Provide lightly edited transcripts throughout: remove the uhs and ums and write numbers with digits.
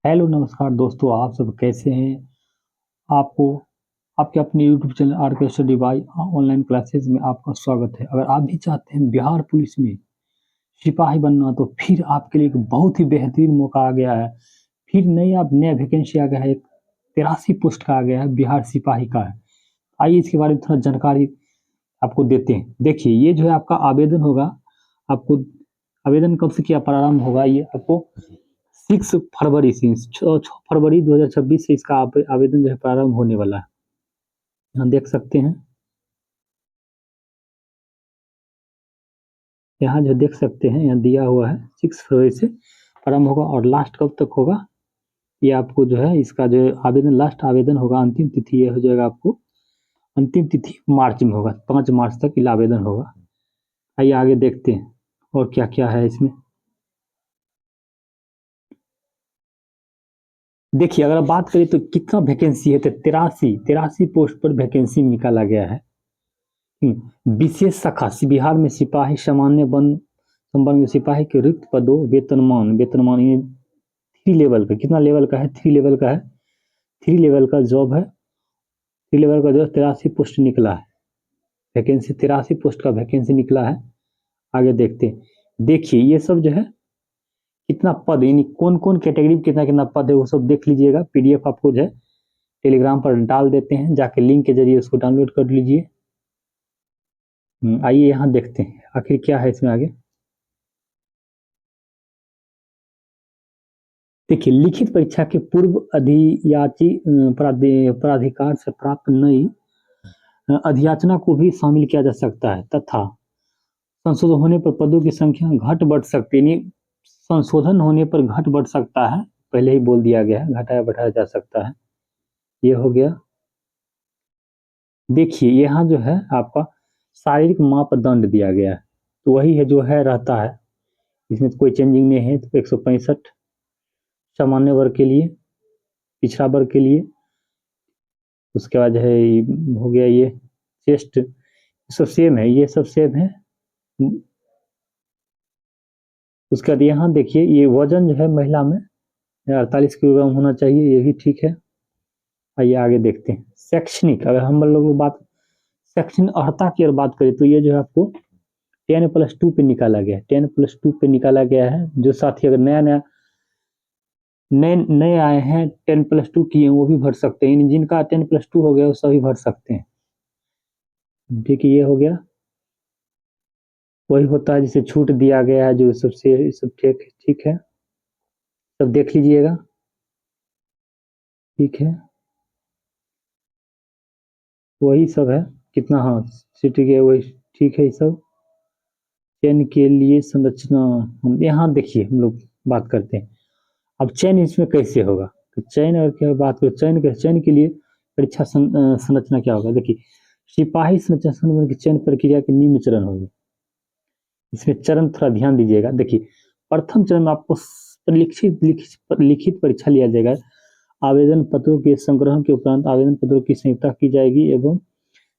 Hello नमस्कार दोस्तों, आप सब कैसे हैं। आपको आपके अपने यूट्यूब चैनल आर के स्टडी बाई ऑनलाइन क्लासेस में आपका स्वागत है। अगर आप भी चाहते हैं बिहार पुलिस में सिपाही बनना, तो फिर आपके लिए एक बहुत ही बेहतरीन मौका आ गया है। फिर नया वैकेंसी आ गया है। एक 83 पोस्ट का आ गया है, बिहार सिपाही का है। आइए इसके बारे में थोड़ा जानकारी आपको देते हैं। देखिए, ये जो है आपका आवेदन होगा। आपको आवेदन कब से क्या प्रारंभ होगा, ये आपको 6 फरवरी से 6 फरवरी 2026 से इसका आवेदन जो है प्रारंभ होने वाला है। यहाँ देख सकते हैं, यहाँ जो देख सकते हैं यहाँ दिया हुआ है 6 फरवरी से प्रारंभ होगा और लास्ट कब तक होगा, ये आपको जो है इसका जो आवेदन लास्ट आवेदन होगा, अंतिम तिथि ये हो जाएगा आपको। अंतिम तिथि मार्च में होगा, 5 मार्च तक ये आवेदन होगा। आइए आगे देखते हैं और क्या क्या है इसमें। देखिए, अगर आप बात करें तो कितना वैकेंसी है, तो तिरासी तिरासी पोस्ट पर वैकेंसी निकाला गया है। विशेष शाखा बिहार में सिपाही सामान्य वन संवर्ग में सिपाही के रिक्त पदों वेतनमान वेतनमान ये 3 लेवल का, कितना लेवल का है, 3 लेवल का है। 3 लेवल का जॉब है। 3 लेवल का जॉब 83 पोस्ट निकला है। वैकेंसी 83 पोस्ट का वैकेंसी निकला है। आगे देखते हैं। देखिए ये सब जो है कितना पद, यानी कौन कौन कैटेगरी में कितना कितना पद है वो सब देख लीजिएगा। पीडीएफ आपको जो है टेलीग्राम पर डाल देते हैं, जाके लिंक के जरिए उसको डाउनलोड कर लीजिए। आइए यहाँ देखते हैं आखिर क्या है इसमें आगे। देखिए, लिखित परीक्षा के पूर्व अधियाची प्राधिकार से प्राप्त नई अधियाचना को भी शामिल किया जा सकता है तथा संशोधन होने पर पदों की संख्या घट बढ़ सकती है। यानी संशोधन होने पर घट बढ़ सकता है, पहले ही बोल दिया गया है, घटाया बढ़ाया जा सकता है। ये हो गया। देखिए यहाँ जो है आपका शारीरिक मापदंड दिया गया है, तो वही है जो है रहता है, इसमें तो कोई चेंजिंग नहीं है। तो 165 सामान्य वर्ग के लिए, पिछड़ा वर्ग के लिए। उसके बाद है हो गया ये चेस्ट, सब सेम है, ये सब सेम है। उसके बाद यहाँ देखिए ये वजन जो है महिला में 48 किलोग्राम होना चाहिए, ये भी ठीक है। आइए आगे देखते हैं। शैक्षणिक, अगर हम लोग बात शैक्षणिक अर्हता की अगर बात करें तो ये जो है आपको 10+2 पे निकाला गया है। 10+2 पे निकाला गया है। जो साथी अगर नया नया नए नए आए हैं, 10+2 किए वो भी भर सकते हैं। जिनका 10+2 हो गया वो सभी भर सकते हैं। ठीक है, ये हो गया। वही होता है जिसे छूट दिया गया है, जो सबसे सब ठीक ठीक है, सब देख लीजिएगा। ठीक है, वही सब है। कितना, हाँ सिटी के वही ठीक है। ये सब चयन के लिए संरचना, हम यहाँ देखिए हम लोग बात करते हैं। अब चयन इसमें कैसे होगा, तो चयन अगर क्या बात करें, चयन के लिए परीक्षा संरचना क्या होगा। देखिए, सिपाही संरचना की चयन प्रक्रिया के निम्न चरण होंगे। इसमें चरण थोड़ा ध्यान दीजिएगा। देखिए, प्रथम चरण में आपको लिखित परीक्षा लिया जाएगा। आवेदन पत्रों के संग्रह के उपरांत आवेदन पत्रों की संहिता की जाएगी एवं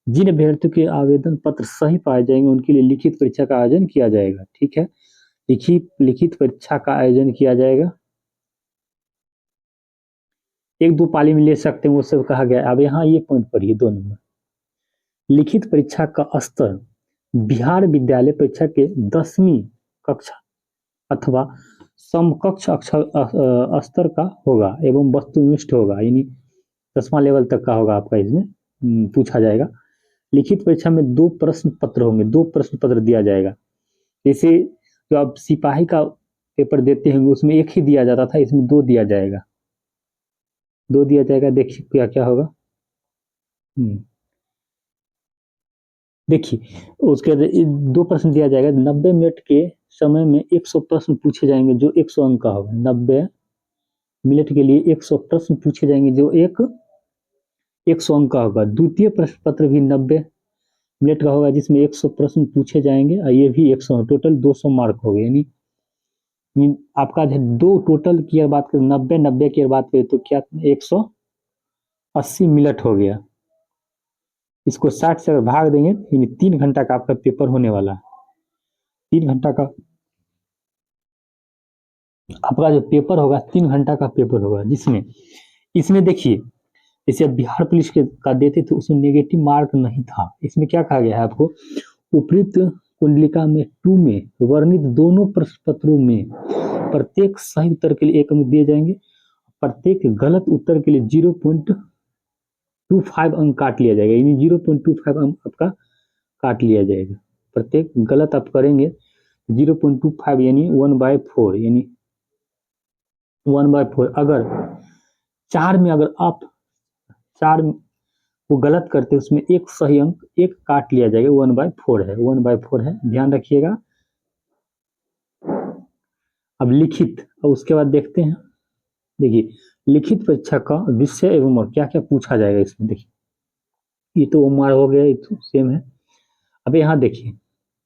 जिन अभ्यर्थियों के आवेदन पत्र सही पाए जाएंगे उनके लिए लिखित परीक्षा का आयोजन किया जाएगा। ठीक है, लिखित परीक्षा का आयोजन किया जाएगा। एक दो पाली में ले सकते हैं, वो सब कहा गया। अब यहाँ ये पॉइंट पढ़िए 2 नंबर। लिखित परीक्षा का स्तर बिहार विद्यालय परीक्षा के 10वीं कक्षा अथवा समकक्ष स्तर का होगा एवं वस्तुनिष्ठ होगा, यानी 10वां लेवल तक का होगा आपका। इसमें पूछा जाएगा। लिखित परीक्षा में 2 प्रश्न पत्र होंगे, 2 प्रश्न पत्र दिया जाएगा। जैसे जो आप सिपाही का पेपर देते होंगे उसमें एक ही दिया जाता था, इसमें 2 दिया जाएगा। 2 दिया जाएगा। देखिए क्या क्या होगा। हम्म, देखिए उसके बाद 2 प्रश्न दिया जाएगा। 90 मिनट के समय में 100 प्रश्न पूछे जाएंगे जो 100 अंक का होगा। 90 मिनट के लिए 100 प्रश्न पूछे जाएंगे जो 100 अंक का होगा। द्वितीय प्रश्न पत्र भी 90 मिनट का होगा जिसमें 100 प्रश्न पूछे जाएंगे और ये भी 100, टोटल 200 मार्क हो गए। यानी आपका जो दो टोटल की अगर बात करें, 90 90 की अगर बात करें तो क्या 180 मिनट हो गया। इसको 60 से अगर भाग देंगे यानी 3 घंटा का आपका पेपर होने वाला है। 3 घंटा का आपका जो पेपर होगा 3 घंटा का पेपर होगा, जिसमें इसमें देखिए जैसे अब बिहार पुलिस के का देते थे उसमें नेगेटिव मार्क नहीं था। इसमें क्या कहा गया है आपको, उपयुक्त कुंडलिका में 2 में वर्णित दोनों प्रश्न पत्रों में प्रत्येक सही उत्तर के लिए 1 अंक दिए जाएंगे, प्रत्येक गलत उत्तर के लिए 0.25 अंक काट लिया जाएगा, यानी 0.25 अंक आपका काट लिया जाएगा। प्रत्येक गलत आप करेंगे 0.25 यानी 1/4, यानी 1/4। अगर 4 में अगर आप 4 वो गलत करते उसमें एक सही अंक एक काट लिया जाएगा, 1/4 है, 1/4 है, ध्यान रखिएगा। अब लिखित, और उसके बाद देखते हैं। देखिए लिखित परीक्षा का विषय एवं और क्या क्या पूछा जाएगा इसमें। देखिए ये तो उम्र हो गया, ये तो सेम है। अब यहाँ देखिए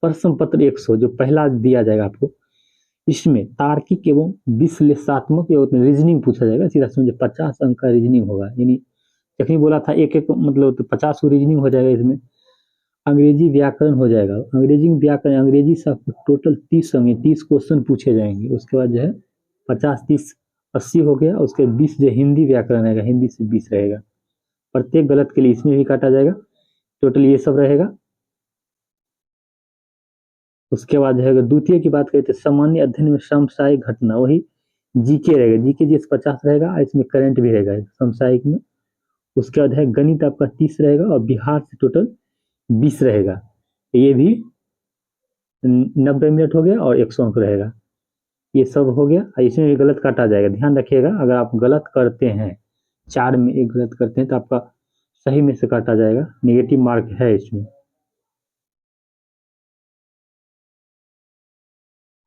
प्रश्न पत्र 100 जो पहला दिया जाएगा आपको, इसमें तार्किक एवं विश्लेषणात्मक एवं रीजनिंग पूछा जाएगा। सीधा समझे 50 अंक का रीजनिंग होगा, यानी जखनी बोला था एक एक मतलब तो 50 को रीजनिंग हो जाएगा। इसमें अंग्रेजी व्याकरण हो जाएगा, अंग्रेजी व्याकरण अंग्रेजी से आपको टोटल 30 अंक 30 क्वेश्चन पूछे जाएंगे। उसके बाद जो है 50 30 80 हो गया। उसके 20 जो हिंदी व्याकरण रहेगा, हिंदी से 20 रहेगा। प्रत्येक गलत के लिए इसमें भी काटा जाएगा। टोटल ये सब रहेगा। उसके बाद जो है द्वितीय की बात करें तो सामान्य अध्ययन में समसामयिक घटना, वही जीके रहेगा, जीके जिस 50 रहेगा, इसमें करंट भी रहेगा समसामयिक में। उसके बाद है गणित आपका 30 रहेगा और बिहार से टोटल 20 रहेगा। ये भी 90 मिनट हो गया और 100 अंक रहेगा। ये सब हो गया, इसमें भी गलत काटा जाएगा। ध्यान रखिएगा अगर आप गलत करते हैं 4 में एक गलत करते हैं तो आपका सही में से काटा जाएगा, नेगेटिव मार्क है इसमें।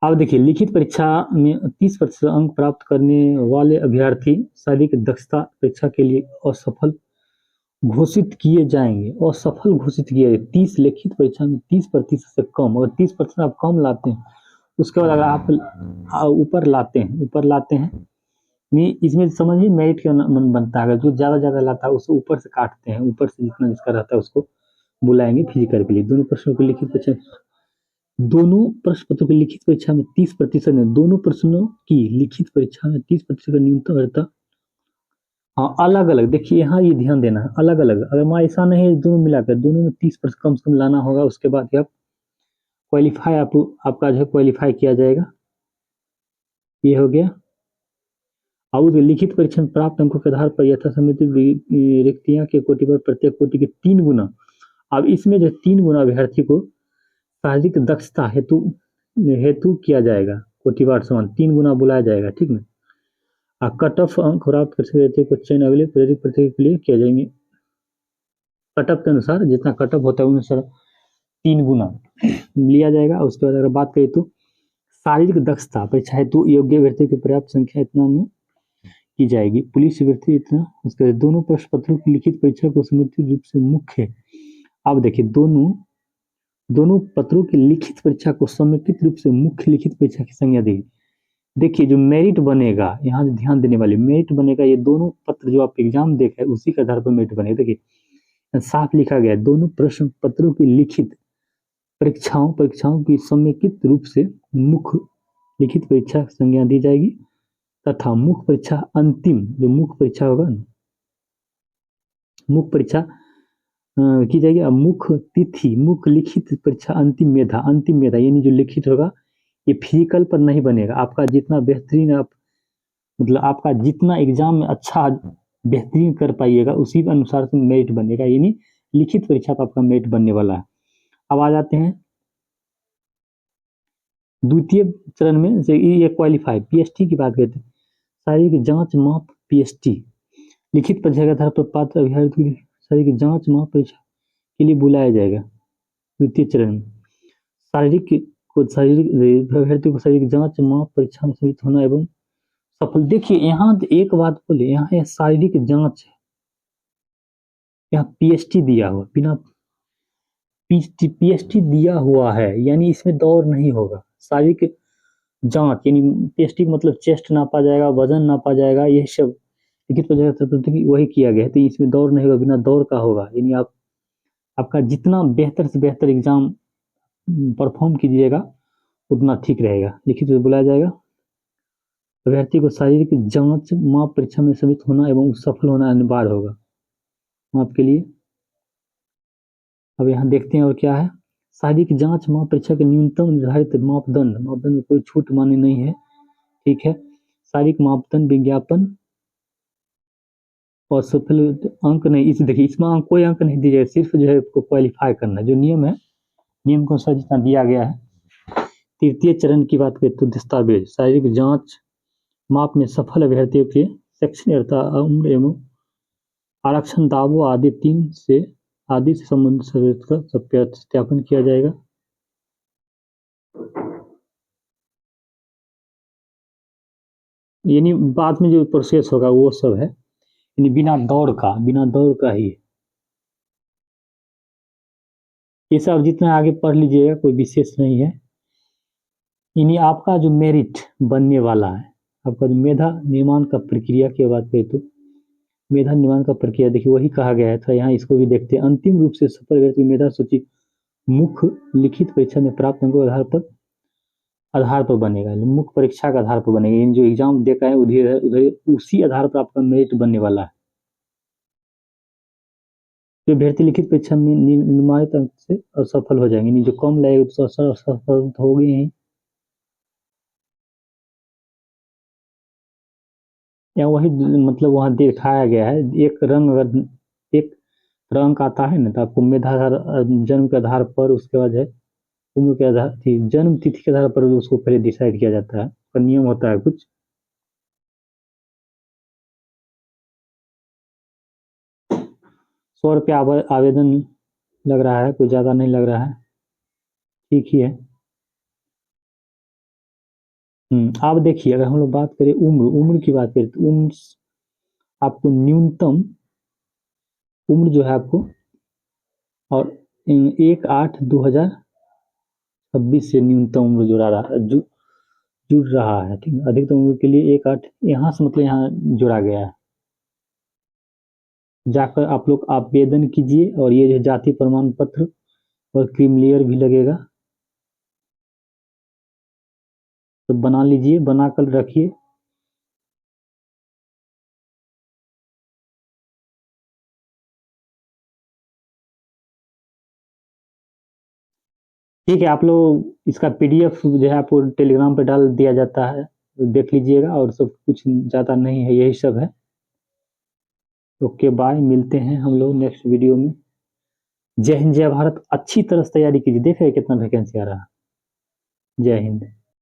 अब देखिए लिखित परीक्षा में 30% अंक प्राप्त करने वाले अभ्यर्थी शारीरिक दक्षता परीक्षा के लिए असफल घोषित किए जाएंगे। असफल घोषित किए जाएंगे 30 लिखित परीक्षा में 30% से कम, अगर 30% आप कम लाते हैं उसके बाद अगर आप ऊपर लाते हैं नहीं, इसमें समझिए मेरिट का मन बनता है। जो ज्यादा लाता है उसे ऊपर से काटते हैं, ऊपर से जितना जिसका रहता है उसको बुलाएंगे फिजिकल के लिए। दोनों प्रश्नों की लिखित परीक्षा, दोनों प्रश्न पत्रों की लिखित परीक्षा में 30% में, दोनों प्रश्नों की लिखित परीक्षा में 30% का न्यूनतम रहता। हाँ अलग अलग देखिए, यहाँ ये ध्यान देना है, अलग अलग। अगर मान ऐसा नहीं है दोनों मिलाकर, दोनों में 30% कम से कम लाना होगा। उसके बाद आप क्वालिफाई आपका जो है क्वालिफाई किया जाएगा। ये हो गया। अब लिखित परीक्षा में प्राप्त अंकों के आधार पर यथासंभव रिक्तियां के कोटि पर प्रत्येक कोटि के 3 गुना। अब इसमें जो 3 गुना अभ्यर्थी को शारीरिक दक्षता हेतु हेतु किया जाएगा, कोटिवार समान 3 गुना बुलाया जाएगा, ठीक ना। कट ऑफ अंक प्राप्त कर सकते को चयन अगले प्रेरित प्रतियोगिता के लिए किया जाएंगे। कट ऑफ के अनुसार जितना कट ऑफ होता है अनुसार 3 गुना लिया जाएगा। उसके बाद अगर बात करें तो शारीरिक दक्षता परीक्षा हेतु योग्य अभ्यर्थी की पर्याप्त संख्या इतना में की जाएगी। पुलिस अभ्यर्थी इतना। उसके बाद दोनों प्रश्न पत्रों की लिखित परीक्षा को समुचित रूप से मुख्य, अब देखिए दोनों दोनों पत्रों की लिखित परीक्षा को समेकित रूप से मुख्य लिखित परीक्षा की संज्ञा देगी। देखिए जो मेरिट बनेगा, यहाँ ध्यान देने वाली मेरिट बनेगा, ये दोनों पत्र जो आप एग्जाम देखे उसी के आधार पर मेरिट बनेगा। देखिए साफ लिखा गया है, दोनों प्रश्न पत्रों की लिखित परीक्षाओं की समेकित रूप से मुख्य लिखित परीक्षा संज्ञा दी जाएगी तथा मुख्य परीक्षा अंतिम, जो मुख्य परीक्षा होगा ना, मुख्य परीक्षा की जाएगी। अब मुख्य तिथि मुख्य लिखित परीक्षा अंतिम मेधा यानी जो लिखित होगा ये फिजिकल पर नहीं बनेगा। आपका जितना बेहतरीन आप मतलब आपका जितना एग्जाम में अच्छा बेहतरीन कर पाइएगा उसी के अनुसार से मेरिट बनेगा, यानी लिखित परीक्षा पर आपका मेरिट बनने वाला है। अब आ जाते हैं द्वितीय चरण में, ये क्वालिफाई पीएसटी की बात करते हैं। शारीरिक जांच माप पीएसटी लिखित परीक्षा के आधार पर पात्र अभ्यर्थी की शारीरिक जांच माप परीक्षा के लिए बुलाया जाएगा। द्वितीय चरण में शारीरिक अभ्यर्थी को शारीरिक जांच माप परीक्षा में सम्मिलित होना एवं सफल। देखिए यहाँ एक बात बोले, यहाँ शारीरिक जांच है, यहाँ पीएसटी दिया हुआ, बिना पीएसटी दिया हुआ है यानी इसमें दौड़ नहीं होगा। शारीरिक जांच यानी पीएसटी मतलब चेस्ट नापा जाएगा, वजन नापा जाएगा, ये सब लिखित वही किया गया है। तो इसमें दौड़ नहीं होगा, बिना दौड़ का होगा। यानी आपका जितना बेहतर से बेहतर एग्जाम परफॉर्म कीजिएगा उतना ठीक रहेगा। लिखित में बुलाया जाएगा। अभ्यर्थी को शारीरिक जांच माप परीक्षा में सम्मिलित होना एवं सफल होना अनिवार्य होगा माप के लिए। अब यहाँ देखते हैं और क्या है। शारीरिक जांच माप परीक्षा के न्यूनतम निर्धारित मापदंड में कोई छूट मान्य नहीं है, ठीक है। शारीरिक मापदंड विज्ञापन और सफल अंक नहीं, इस देखिए इसमें कोई अंक नहीं दिया, सिर्फ जो है क्वालिफाई करना जो नियम है, नियम को अनुसार जितना दिया गया है। तृतीय चरण की बात करें तो दस्तावेज शारीरिक जांच माप में सफल अभ्यर्थियों के शैक्षणिक उम्र एवं आरक्षण दावों आदि से संबंधित का सत्यापन किया जाएगा। यानी बाद में जो प्रोसेस होगा वो सब है, यानी बिना दौड़ का ही ये सब जितना आगे पढ़ लीजिएगा, कोई विशेष नहीं है। यानी आपका जो मेरिट बनने वाला है, आपका जो मेधा निर्माण का प्रक्रिया की बात करें तो मेधा निर्माण का प्रक्रिया देखिए वही कहा गया है। तो यहाँ इसको भी देखते हैं। अंतिम रूप से सफल अभ्यर्थी मेधा सूची मुख्य लिखित परीक्षा में प्राप्त अंकों के आधार पर बनेगा, मुख्य परीक्षा के आधार पर बनेगा। यानी जो एग्जाम देखा है उधर उसी आधार पर आपका मेरिट बनने वाला है। जो अभ्यर्थी लिखित परीक्षा में निर्धारित अंक से असफल हो जाएंगे, जो कम लाएगा तो असफल हो गए हैं। या वही मतलब वहाँ दिखाया गया है, एक रंग अगर एक रंग आता है ना तो आपको मेधाधार जन्म के आधार पर, उसके बाद है उम्र के आधार जन्म तिथि के आधार पर उसको पहले डिसाइड किया जाता है, तो नियम होता है कुछ। 100 रुपया आवेदन लग रहा है, कोई ज़्यादा नहीं लग रहा है, ठीक ही है। आप देखिए अगर हम लोग बात करें उम्र की बात करें तो उम्र आपको न्यूनतम उम्र जो है आपको और 1/8/2026 से न्यूनतम उम्र जुड़ रहा है, ठीक है। अधिकतम उम्र के लिए 1/8 यहाँ से मतलब यहाँ जोड़ा गया है। जाकर आप लोग आवेदन कीजिए और ये जो जाति प्रमाण पत्र और क्रीमिलियर भी लगेगा, तो बना लीजिए, बना कर रखिए। ठीक है, आप लोग इसका पीडीएफ जो है आपको टेलीग्राम पे डाल दिया जाता है, तो देख लीजिएगा। और सब कुछ ज़्यादा नहीं है, यही सब है। ओके बाय, मिलते हैं हम लोग नेक्स्ट वीडियो में। जय हिंद जय भारत। अच्छी तरह से तैयारी कीजिए, देख रहे कितना वैकेंसी आ रहा है। जय हिंद।